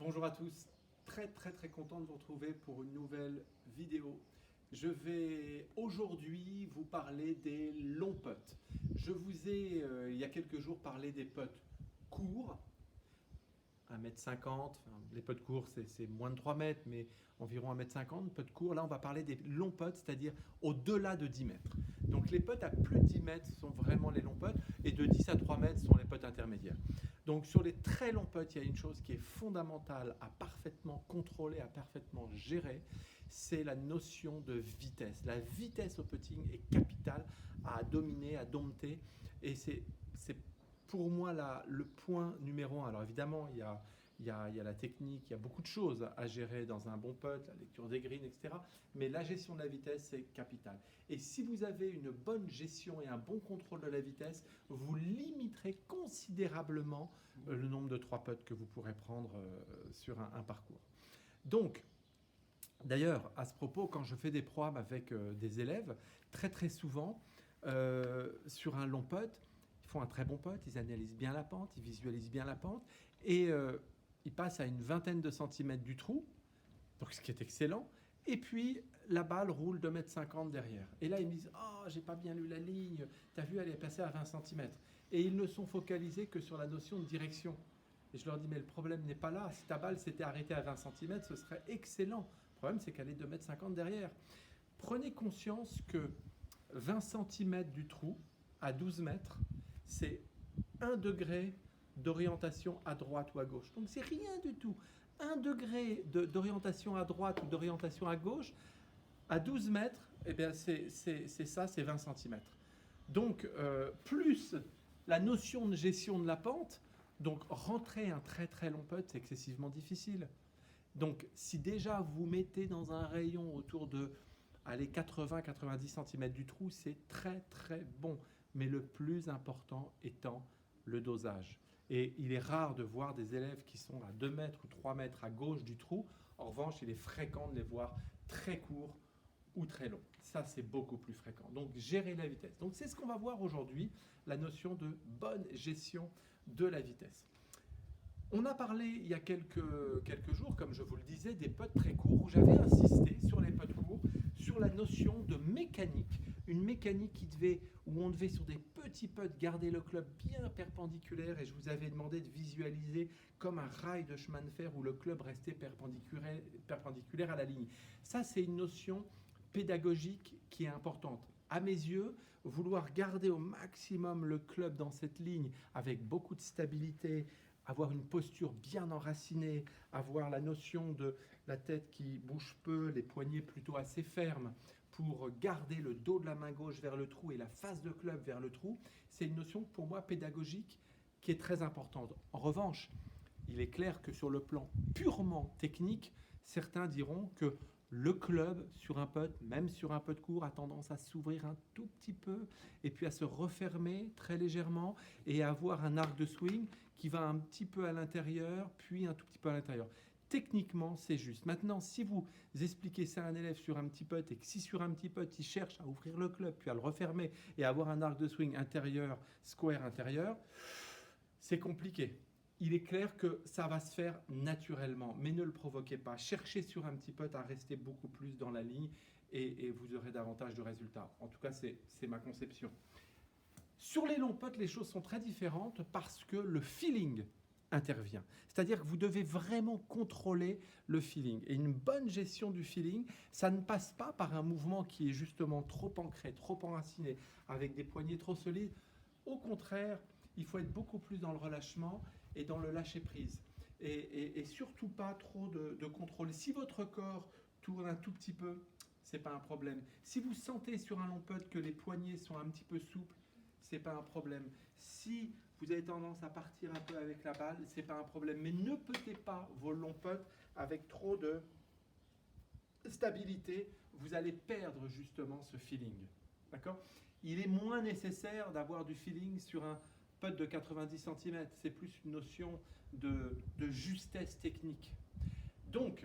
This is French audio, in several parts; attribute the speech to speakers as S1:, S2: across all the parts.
S1: Bonjour à tous, très content de vous retrouver pour une nouvelle vidéo. Je vais aujourd'hui vous parler des longs putts. Je vous ai il y a quelques jours parlé des putts courts, 1,50 m, les putts courts c'est moins de 3 mètres mais environ 1,50 m, putts courts. Là on va parler des longs putts, c'est-à-dire au-delà de 10 mètres. Donc les putts à plus de 10 mètres sont vraiment les longs putts et de 10 à 3 mètres sont les putts intermédiaires. Donc sur les très longs putts, il y a une chose qui est fondamentale à parfaitement contrôler, à parfaitement gérer, c'est la notion de vitesse. La vitesse au putting est capitale à dominer, à dompter, et c'est pour moi le point numéro un. Alors évidemment, il y a la technique, il y a beaucoup de choses à gérer dans un bon putt, la lecture des greens, etc. Mais la gestion de la vitesse, c'est capital. Et si vous avez une bonne gestion et un bon contrôle de la vitesse, vous limiterez considérablement le nombre de 3 putts que vous pourrez prendre sur un parcours. Donc, d'ailleurs, à ce propos, quand je fais des programmes avec des élèves, très souvent, sur un long putt, ils font un très bon putt, ils analysent bien la pente, ils visualisent bien la pente, et ils passent à une vingtaine de centimètres du trou, donc ce qui est excellent, et puis la balle roule 2,50 m derrière. Et là, ils me disent « Oh, j'ai pas bien lu la ligne, t'as vu, elle est passée à 20 cm. » Et ils ne sont focalisés que sur la notion de direction. Et je leur dis « Mais le problème n'est pas là. Si ta balle s'était arrêtée à 20 cm, ce serait excellent. Le problème, c'est qu'elle est 2,50 m derrière. » Prenez conscience que 20 cm du trou à 12 mètres, c'est 1 degré d'orientation à droite ou à gauche. Donc c'est rien du tout. 1 degré d'orientation à droite ou d'orientation à gauche, à 12 mètres, eh bien c'est ça, c'est 20 cm. Donc plus la notion de gestion de la pente, donc rentrer un très long putt, c'est excessivement difficile. Donc si déjà vous mettez dans un rayon autour de 80-90 cm du trou, c'est très bon. Mais le plus important étant le dosage. Et il est rare de voir des élèves qui sont à 2 mètres ou 3 mètres à gauche du trou. En revanche, il est fréquent de les voir très courts ou très longs. Ça, c'est beaucoup plus fréquent. Donc, gérer la vitesse. Donc, c'est ce qu'on va voir aujourd'hui, la notion de bonne gestion de la vitesse. On a parlé il y a quelques jours, comme je vous le disais, des putts très courts, où j'avais insisté sur les putts courts, sur la notion de mécanique, une mécanique où on devait sur des petits putts garder le club bien perpendiculaire, et je vous avais demandé de visualiser comme un rail de chemin de fer où le club restait perpendiculaire à la ligne. Ça, c'est une notion pédagogique qui est importante. À mes yeux, vouloir garder au maximum le club dans cette ligne avec beaucoup de stabilité, avoir une posture bien enracinée, avoir la notion de la tête qui bouge peu, les poignets plutôt assez fermes, pour garder le dos de la main gauche vers le trou et la face de club vers le trou, c'est une notion pour moi pédagogique qui est très importante. En revanche, il est clair que sur le plan purement technique, certains diront que le club sur un putt, même sur un putt court, a tendance à s'ouvrir un tout petit peu et puis à se refermer très légèrement et à avoir un arc de swing qui va un petit peu à l'intérieur, puis un tout petit peu à l'intérieur. Techniquement, c'est juste. Maintenant, si vous expliquez ça à un élève sur un petit putt et que si sur un petit putt, il cherche à ouvrir le club, puis à le refermer et à avoir un arc de swing intérieur, square intérieur, c'est compliqué. Il est clair que ça va se faire naturellement, mais ne le provoquez pas. Cherchez sur un petit putt à rester beaucoup plus dans la ligne et vous aurez davantage de résultats. En tout cas, c'est ma conception. Sur les longs putts, les choses sont très différentes parce que le feeling intervient. C'est-à-dire que vous devez vraiment contrôler le feeling. Et une bonne gestion du feeling, ça ne passe pas par un mouvement qui est justement trop ancré, trop enraciné, avec des poignets trop solides. Au contraire, il faut être beaucoup plus dans le relâchement et dans le lâcher-prise. Et surtout pas trop de contrôle. Si votre corps tourne un tout petit peu, ce n'est pas un problème. Si vous sentez sur un long putt que les poignets sont un petit peu souples, ce n'est pas un problème. Si vous avez tendance à partir un peu avec la balle, ce n'est pas un problème. Mais ne petez pas vos longs putts avec trop de stabilité. Vous allez perdre justement ce feeling. D'accord ? Il est moins nécessaire d'avoir du feeling sur un putt de 90 cm. C'est plus une notion de justesse technique. Donc,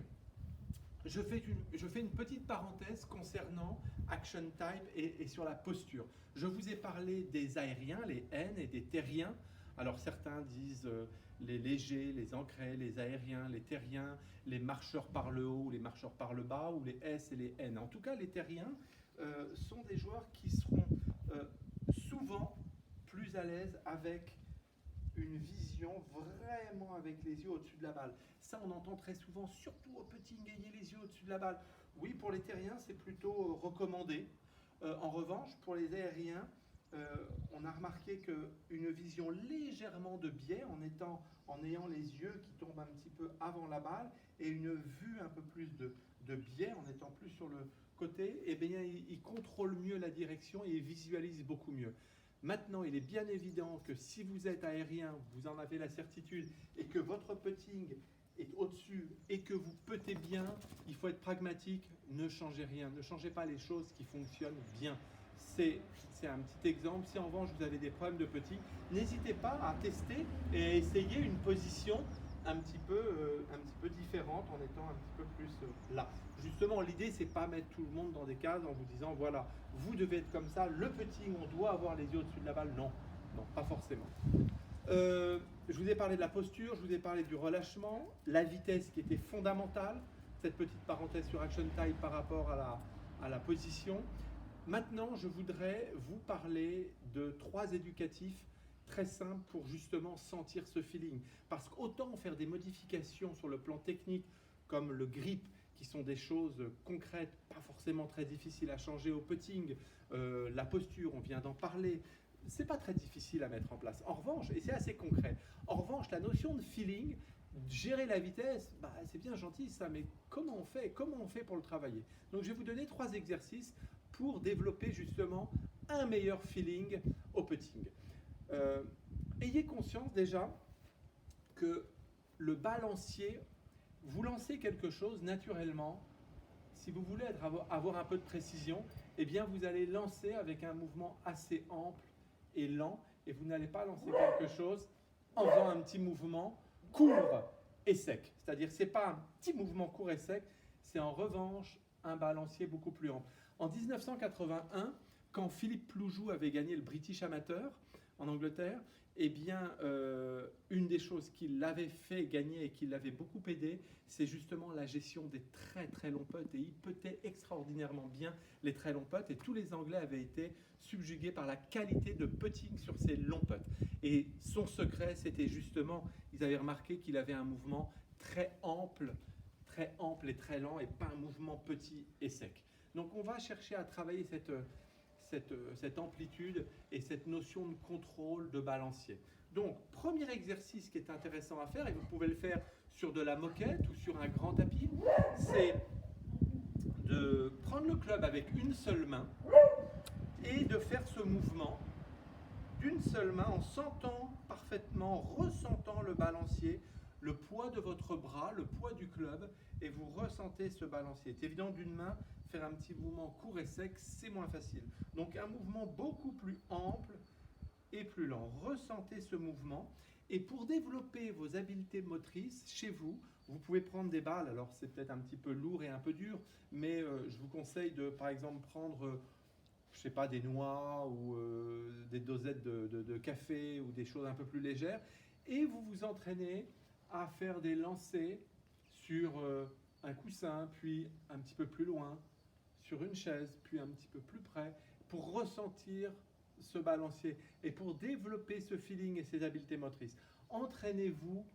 S1: je fais une petite parenthèse concernant action type et sur la posture. Je vous ai parlé des aériens, les N, et des terriens. Alors certains disent les légers, les ancrés, les aériens, les terriens, les marcheurs par le haut, les marcheurs par le bas, ou les S et les N. En tout cas, les terriens sont des joueurs qui seront souvent plus à l'aise avec une vision vraiment avec les yeux au-dessus de la balle. Ça, on entend très souvent, surtout au putting, ayez les yeux au-dessus de la balle. Oui, pour les terriens, c'est plutôt recommandé. En revanche, pour les aériens, on a remarqué qu'une vision légèrement de biais, en ayant les yeux qui tombent un petit peu avant la balle, et une vue un peu plus de biais, en étant plus sur le côté, eh bien, il contrôle mieux la direction et il visualise beaucoup mieux. Maintenant, il est bien évident que si vous êtes aérien, vous en avez la certitude, et que votre putting est au-dessus et que vous puttez bien, il faut être pragmatique, ne changez rien, ne changez pas les choses qui fonctionnent bien. C'est un petit exemple. Si en revanche vous avez des problèmes de putting, n'hésitez pas à tester et à essayer une position un petit peu différente en étant un petit peu plus là. Justement, l'idée, c'est pas mettre tout le monde dans des cases en vous disant, voilà, vous devez être comme ça, le putting, on doit avoir les yeux au-dessus de la balle. Non, non, pas forcément. Je vous ai parlé de la posture, je vous ai parlé du relâchement, la vitesse qui était fondamentale, cette petite parenthèse sur Action Type par rapport à la position. Maintenant, je voudrais vous parler de 3 éducatifs très simples pour justement sentir ce feeling. Parce qu'autant faire des modifications sur le plan technique, comme le grip, qui sont des choses concrètes, pas forcément très difficiles à changer au putting, la posture, on vient d'en parler, c'est pas très difficile à mettre en place. En revanche, et c'est assez concret, en revanche, la notion de feeling, gérer la vitesse, bah, c'est bien gentil ça, mais comment on fait pour le travailler? Donc je vais vous donner 3 exercices pour développer justement un meilleur feeling au putting. Ayez conscience déjà que le balancier, vous lancez quelque chose naturellement, si vous voulez avoir un peu de précision, eh bien vous allez lancer avec un mouvement assez ample et lent, et vous n'allez pas lancer quelque chose en faisant un petit mouvement court et sec. C'est-à-dire, ce n'est pas un petit mouvement court et sec, c'est en revanche un balancier beaucoup plus ample. En 1981, quand Philippe Ploujou avait gagné le British Amateur en Angleterre, eh bien, une des choses qui l'avait fait gagner et qui l'avait beaucoup aidé, c'est justement la gestion des très très longs putts. Et il puttait extraordinairement bien les très longs putts. Et tous les Anglais avaient été subjugués par la qualité de putting sur ces longs putts. Et son secret, c'était justement, ils avaient remarqué qu'il avait un mouvement très ample et très lent, et pas un mouvement petit et sec. Donc on va chercher à travailler cette amplitude et cette notion de contrôle de balancier. Donc, premier exercice qui est intéressant à faire, et vous pouvez le faire sur de la moquette ou sur un grand tapis, c'est de prendre le club avec une seule main et de faire ce mouvement d'une seule main en sentant parfaitement, en ressentant le balancier, le poids de votre bras, le poids du club, et vous ressentez ce balancier. C'est évident, d'une main, faire un petit mouvement court et sec, c'est moins facile. Donc un mouvement beaucoup plus ample et plus lent. Ressentez ce mouvement. Et pour développer vos habiletés motrices chez vous, vous pouvez prendre des balles. Alors c'est peut-être un petit peu lourd et un peu dur, mais je vous conseille de, par exemple, prendre, je sais pas, des noix ou des dosettes de café ou des choses un peu plus légères. Et vous vous entraînez à faire des lancers sur un coussin, puis un petit peu plus loin, sur une chaise, puis un petit peu plus près, pour ressentir ce balancier et pour développer ce feeling et ces habiletés motrices. Entraînez-vous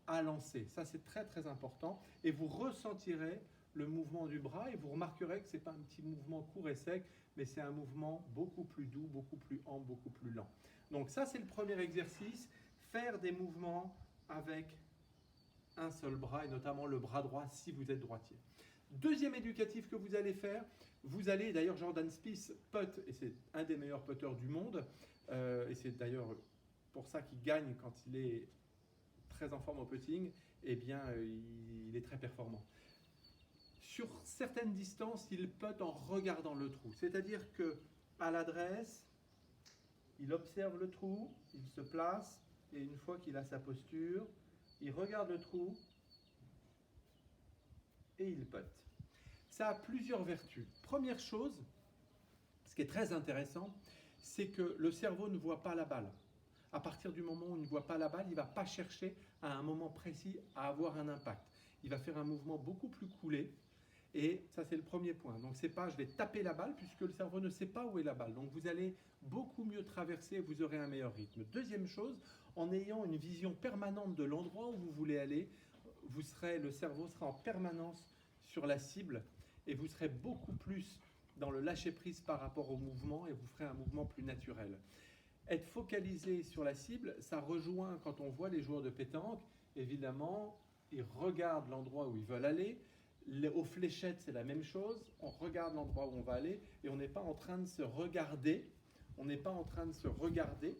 S1: à lancer, ça c'est très très important, et vous ressentirez le mouvement du bras et vous remarquerez que ce n'est pas un petit mouvement court et sec, mais c'est un mouvement beaucoup plus doux, beaucoup plus ample, beaucoup plus lent. Donc ça c'est le premier exercice, faire des mouvements avec un seul bras, et notamment le bras droit si vous êtes droitier. Deuxième éducatif que vous allez faire, vous allez, d'ailleurs Jordan Spieth putt, et c'est un des meilleurs putteurs du monde, et c'est d'ailleurs pour ça qu'il gagne quand il est très en forme au putting, eh bien il est très performant. Sur certaines distances, il putt en regardant le trou, c'est-à-dire que à l'adresse, il observe le trou, il se place, et une fois qu'il a sa posture, il regarde le trou et il putt. Ça a plusieurs vertus. Première chose, ce qui est très intéressant, c'est que le cerveau ne voit pas la balle. à partir du moment où il ne voit pas la balle, il ne va pas chercher à un moment précis à avoir un impact. Il va faire un mouvement beaucoup plus coulé. Et ça, c'est le premier point. Donc, c'est pas je vais taper la balle puisque le cerveau ne sait pas où est la balle. Donc, vous allez beaucoup mieux traverser et vous aurez un meilleur rythme. Deuxième chose, en ayant une vision permanente de l'endroit où vous voulez aller, le cerveau sera en permanence sur la cible et vous serez beaucoup plus dans le lâcher-prise par rapport au mouvement et vous ferez un mouvement plus naturel. Être focalisé sur la cible, ça rejoint quand on voit les joueurs de pétanque, évidemment, ils regardent l'endroit où ils veulent aller. Aux fléchettes, c'est la même chose. On regarde l'endroit où on va aller et on n'est pas en train de se regarder. On n'est pas en train de se regarder,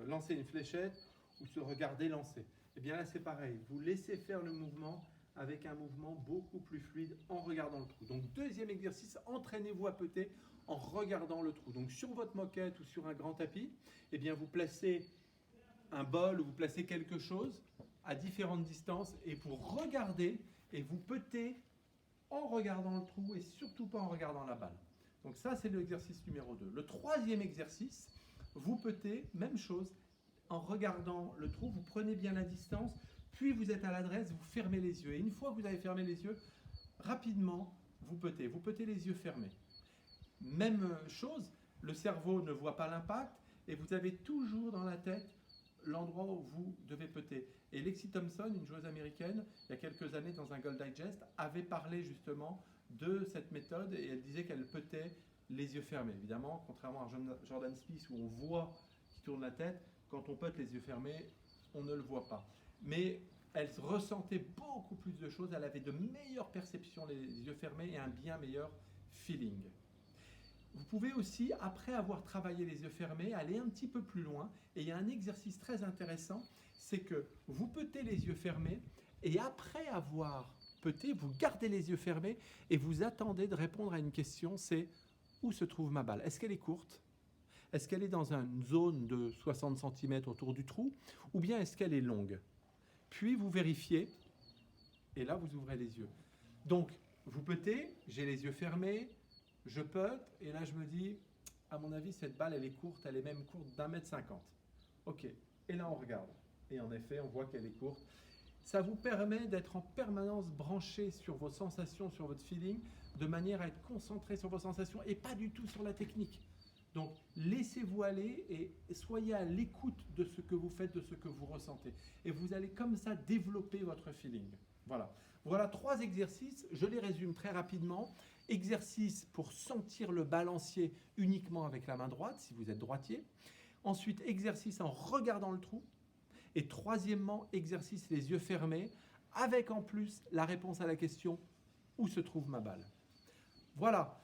S1: lancer une fléchette ou se regarder lancer. Et bien là, c'est pareil. Vous laissez faire le mouvement avec un mouvement beaucoup plus fluide en regardant le trou. Donc, deuxième exercice, entraînez-vous à putter en regardant le trou. Donc, sur votre moquette ou sur un grand tapis, eh bien, vous placez un bol ou vous placez quelque chose à différentes distances et vous regardez et vous puttez en regardant le trou et surtout pas en regardant la balle. Donc ça, c'est l'exercice numéro 2. Le troisième exercice, vous puttez, même chose, en regardant le trou, vous prenez bien la distance, puis vous êtes à l'adresse, vous fermez les yeux. Et une fois que vous avez fermé les yeux, rapidement, vous puttez les yeux fermés. Même chose, le cerveau ne voit pas l'impact et vous avez toujours dans la tête l'endroit où vous devez putter. Et Lexi Thompson, une joueuse américaine, il y a quelques années dans un Gold Digest, avait parlé justement de cette méthode et elle disait qu'elle puttait les yeux fermés. Évidemment, contrairement à Jordan Spieth où on voit qu'il tourne la tête, quand on putte les yeux fermés, on ne le voit pas. Mais elle ressentait beaucoup plus de choses, elle avait de meilleures perceptions les yeux fermés et un bien meilleur feeling. Vous pouvez aussi, après avoir travaillé les yeux fermés, aller un petit peu plus loin. Et il y a un exercice très intéressant, c'est que vous puttez les yeux fermés et après avoir putté, vous gardez les yeux fermés et vous attendez de répondre à une question, c'est où se trouve ma balle? Est-ce qu'elle est courte? Est-ce qu'elle est dans une zone de 60 cm autour du trou? Ou bien est-ce qu'elle est longue? Puis vous vérifiez et là vous ouvrez les yeux. Donc vous puttez, j'ai les yeux fermés, je putte, et là je me dis, à mon avis, cette balle, elle est courte, elle est même courte d'1,50 m. Ok, et là on regarde. Et en effet, on voit qu'elle est courte. Ça vous permet d'être en permanence branché sur vos sensations, sur votre feeling, de manière à être concentré sur vos sensations et pas du tout sur la technique. Donc, laissez-vous aller et soyez à l'écoute de ce que vous faites, de ce que vous ressentez. Et vous allez comme ça développer votre feeling. Voilà. Voilà 3 exercices, je les résume très rapidement. Exercice pour sentir le balancier uniquement avec la main droite, si vous êtes droitier. Ensuite, exercice en regardant le trou. Et troisièmement, exercice les yeux fermés, avec en plus la réponse à la question « Où se trouve ma balle ?» Voilà.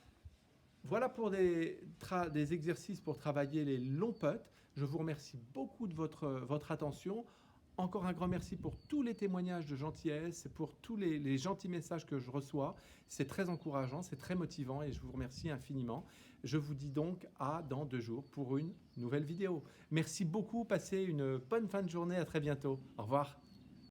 S1: Voilà pour des exercices pour travailler les longs putts. Je vous remercie beaucoup de votre attention. Encore un grand merci pour tous les témoignages de gentillesse, pour tous les gentils messages que je reçois. C'est très encourageant, c'est très motivant et je vous remercie infiniment. Je vous dis donc à dans 2 jours pour une nouvelle vidéo. Merci beaucoup, passez une bonne fin de journée, à très bientôt. Au revoir.